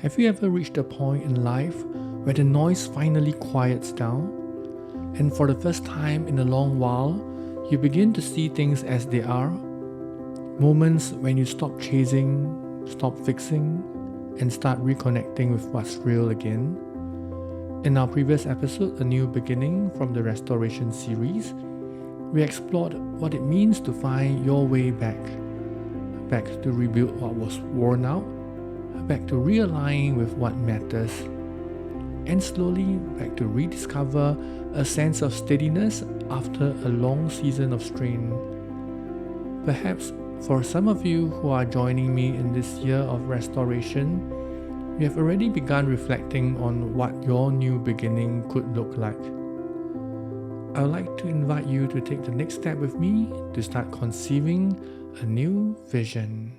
Have you ever reached a point in life where the noise finally quiets down? And for the first time in a long while, you begin to see things as they are? Moments when you stop chasing, stop fixing, and start reconnecting with what's real again. In our previous episode, A New Beginning from the Restoration series, we explored what it means to find your way back to rebuild what was worn out, back to realign with what matters, and slowly back to rediscover a sense of steadiness after a long season of strain. Perhaps for some of you who are joining me in this year of restoration, you have already begun reflecting on what your new beginning could look like. I would like to invite you to take the next step with me to start conceiving a new vision.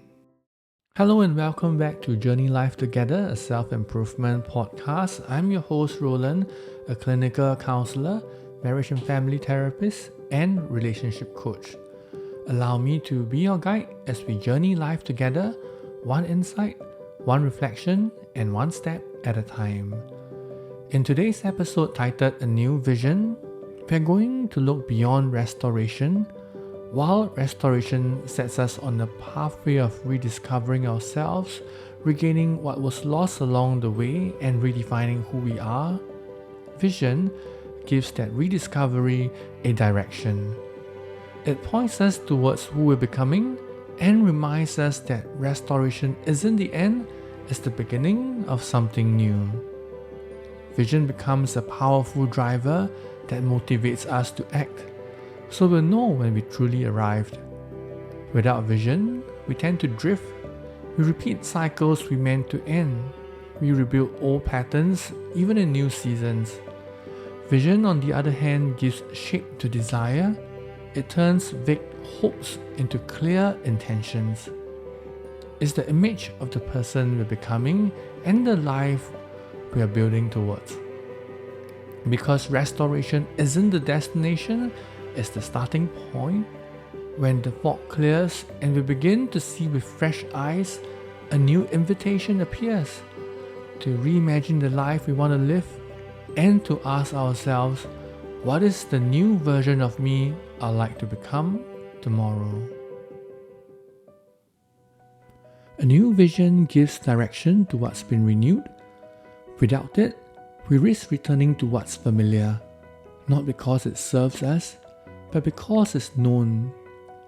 Hello and welcome back to Journey Life Together, a self-improvement podcast. I'm your host Roland, a clinical counselor, marriage and family therapist, and relationship coach. Allow me to be your guide as we journey life together, one insight, one reflection, and one step at a time. In today's episode titled A New Vision, we're going to look beyond restoration. While restoration sets us on the pathway of rediscovering ourselves, regaining what was lost along the way, and redefining who we are, vision gives that rediscovery a direction. It points us towards who we're becoming and reminds us that restoration isn't the end, it's the beginning of something new. Vision becomes a powerful driver that motivates us to act, so we'll know when we truly arrived. Without vision, we tend to drift. We repeat cycles we meant to end. We rebuild old patterns, even in new seasons. Vision, on the other hand, gives shape to desire. It turns vague hopes into clear intentions. It's the image of the person we're becoming and the life we are building towards. Because restoration isn't the destination, it's the starting point. When the fog clears and we begin to see with fresh eyes, a new invitation appears to reimagine the life we want to live and to ask ourselves, what is the new version of me I'd like to become tomorrow? A new vision gives direction to what's been renewed. Without it, we risk returning to what's familiar, not because it serves us, but because it's known.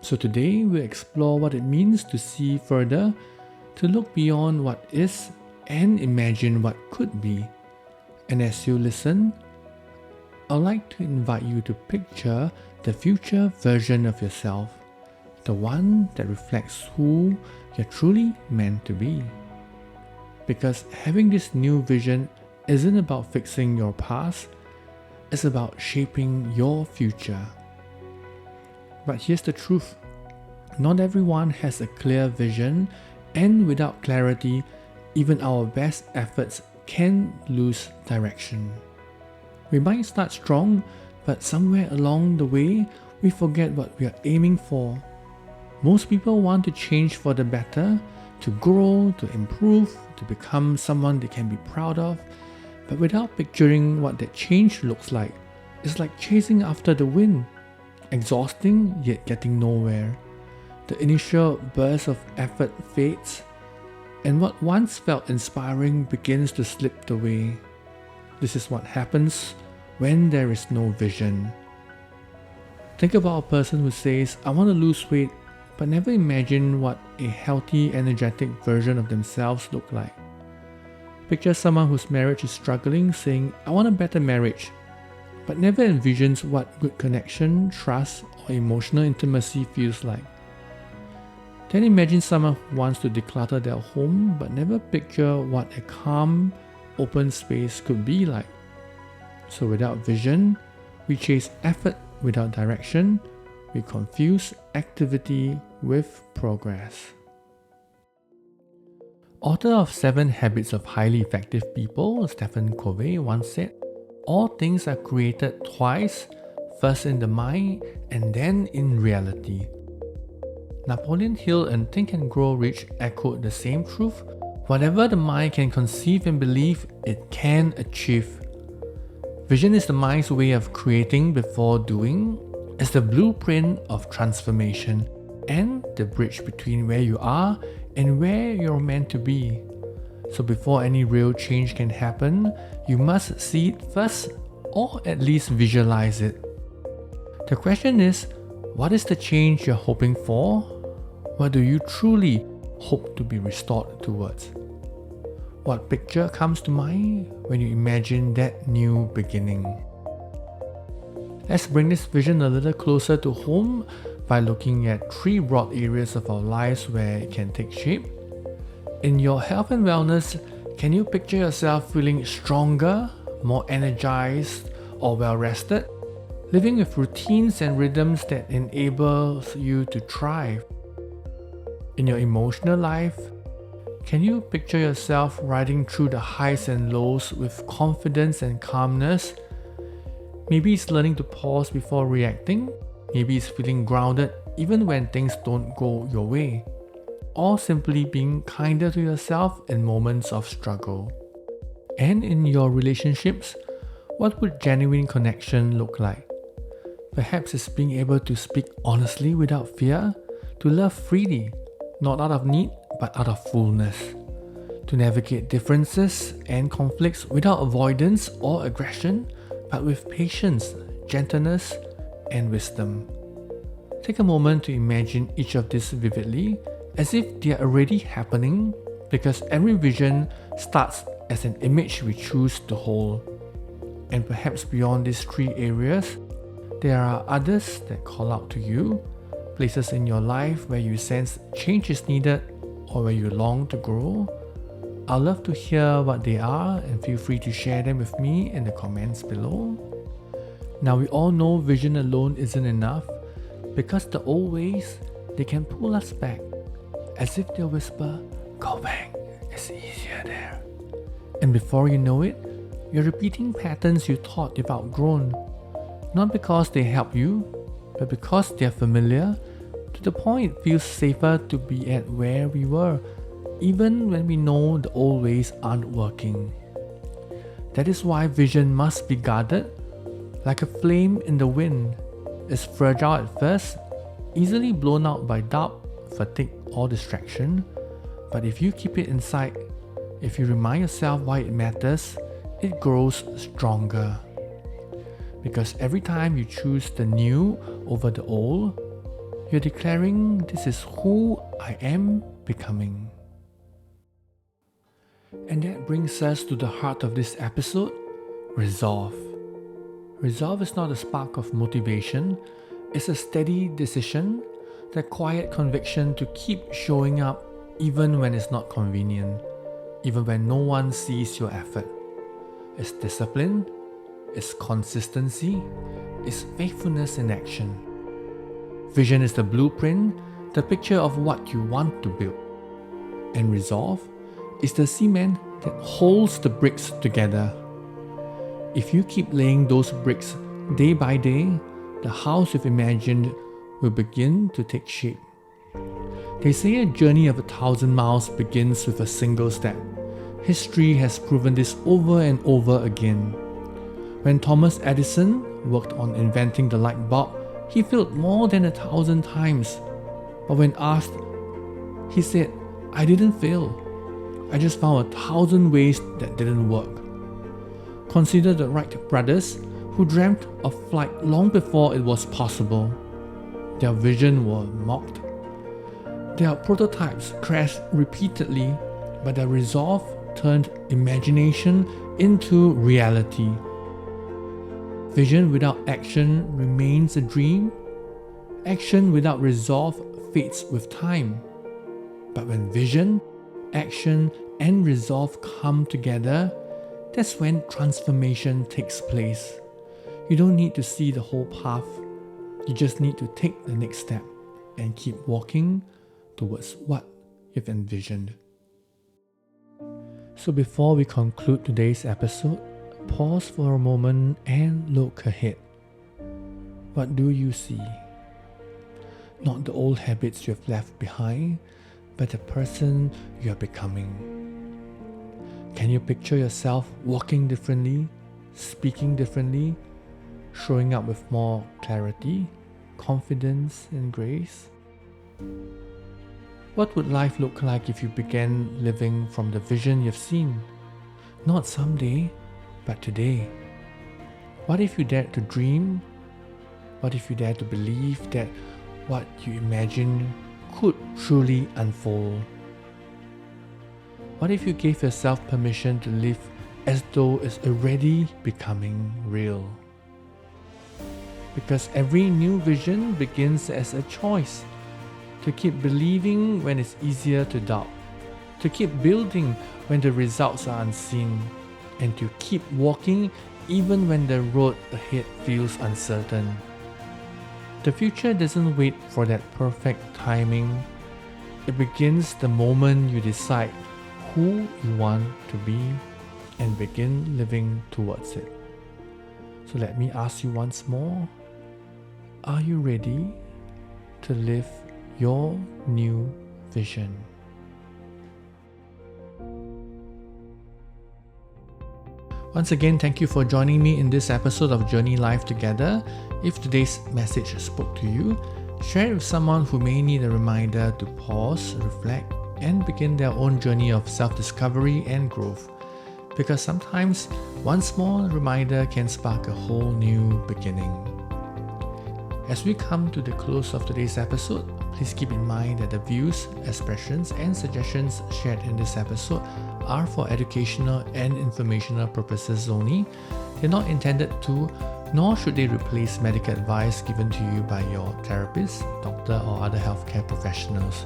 So today we'll explore what it means to see further, to look beyond what is and imagine what could be. And as you listen, I'd like to invite you to picture the future version of yourself, the one that reflects who you're truly meant to be. Because having this new vision isn't about fixing your past, it's about shaping your future. But here's the truth, not everyone has a clear vision, and without clarity, even our best efforts can lose direction. We might start strong, but somewhere along the way, we forget what we are aiming for. Most people want to change for the better, to grow, to improve, to become someone they can be proud of, but without picturing what that change looks like, it's like chasing after the wind. Exhausting, yet getting nowhere. The initial burst of effort fades, and what once felt inspiring begins to slip away. This is what happens when there is no vision. Think about a person who says, I want to lose weight, but never imagine what a healthy, energetic version of themselves look like. Picture someone whose marriage is struggling saying, I want a better marriage, but never envisions what good connection, trust, or emotional intimacy feels like. Then imagine someone who wants to declutter their home but never picture what a calm, open space could be like. So without vision, we chase effort without direction, we confuse activity with progress. Author of 7 Habits of Highly Effective People, Stephen Covey, once said, all things are created twice, first in the mind and then in reality. Napoleon Hill in Think and Grow Rich echoed the same truth Whatever the mind can conceive and believe, it can achieve. Vision is the mind's way of creating before doing. It's the blueprint of transformation and the bridge between where you are and where you're meant to be. So before any real change can happen, you must see it first, or at least visualize it. The question is, what is the change you're hoping for? What do you truly hope to be restored towards? What picture comes to mind when you imagine that new beginning? Let's bring this vision a little closer to home by looking at 3 broad areas of our lives where it can take shape. In your health and wellness, can you picture yourself feeling stronger, more energized, or well rested? Living with routines and rhythms that enable you to thrive. In your emotional life, can you picture yourself riding through the highs and lows with confidence and calmness? Maybe it's learning to pause before reacting. Maybe it's feeling grounded even when things don't go your way. Or simply being kinder to yourself in moments of struggle. And in your relationships, what would genuine connection look like? Perhaps it's being able to speak honestly without fear, to love freely, not out of need, but out of fullness, to navigate differences and conflicts without avoidance or aggression, but with patience, gentleness, and wisdom. Take a moment to imagine each of these vividly, as if they are already happening, because every vision starts as an image we choose to hold. And perhaps beyond these 3 areas, there are others that call out to you, places in your life where you sense change is needed or where you long to grow. I'd love to hear what they are, and feel free to share them with me in the comments below. Now, we all know vision alone isn't enough, because the old ways, they can pull us back, as if they whisper, "Go back, it's easier there." And before you know it, you're repeating patterns you thought you've outgrown, not because they help you, but because they're familiar, to the point it feels safer to be at where we were, even when we know the old ways aren't working. That is why vision must be guarded, like a flame in the wind. It's fragile at first, easily blown out by doubt, fatigue, or distraction. But if you keep it inside, if you remind yourself why it matters, it grows stronger. Because every time you choose the new over the old, you're declaring, "This is who I am becoming." And that brings us to the heart of this episode, resolve. Resolve is not a spark of motivation, it's a steady decision, that quiet conviction to keep showing up even when it's not convenient, even when no one sees your effort. It's discipline, it's consistency, it's faithfulness in action. Vision is the blueprint, the picture of what you want to build. And resolve is the cement that holds the bricks together. If you keep laying those bricks day by day, the house you've imagined will begin to take shape. They say a journey of 1,000 miles begins with a single step. History has proven this over and over again. When Thomas Edison worked on inventing the light bulb, he failed more than 1,000 times. But when asked, he said, "I didn't fail. I just found 1,000 ways that didn't work." Consider the Wright brothers, who dreamt of flight long before it was possible. Their vision was mocked. Their prototypes crashed repeatedly, but their resolve turned imagination into reality. Vision without action remains a dream. Action without resolve fades with time. But when vision, action, and resolve come together, that's when transformation takes place. You don't need to see the whole path. You just need to take the next step and keep walking towards what you've envisioned. So before we conclude today's episode, pause for a moment and look ahead. What do you see? Not the old habits you have left behind, but the person you are becoming. Can you picture yourself walking differently, speaking differently, showing up with more clarity, confidence, and grace? What would life look like if you began living from the vision you've seen? Not someday, but today. What if you dared to dream? What if you dared to believe that what you imagine could truly unfold? What if you gave yourself permission to live as though it's already becoming real? Because every new vision begins as a choice to keep believing when it's easier to doubt, to keep building when the results are unseen, and to keep walking even when the road ahead feels uncertain. The future doesn't wait for that perfect timing. It begins the moment you decide who you want to be and begin living towards it. So let me ask you once more, are you ready to live your new vision? Once again, thank you for joining me in this episode of Journey Life Together. If today's message spoke to you, share it with someone who may need a reminder to pause, reflect, and begin their own journey of self-discovery and growth. Because sometimes one small reminder can spark a whole new beginning. As we come to the close of today's episode, please keep in mind that the views, expressions, and suggestions shared in this episode are for educational and informational purposes only. They're not intended to, nor should they replace medical advice given to you by your therapist, doctor, or other healthcare professionals.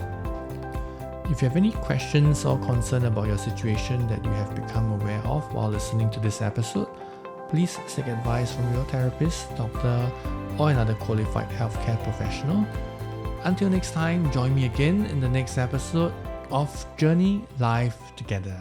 If you have any questions or concern about your situation that you have become aware of while listening to this episode, please seek advice from your therapist, doctor, or another qualified healthcare professional. Until next time, join me again in the next episode of Journey Life Together.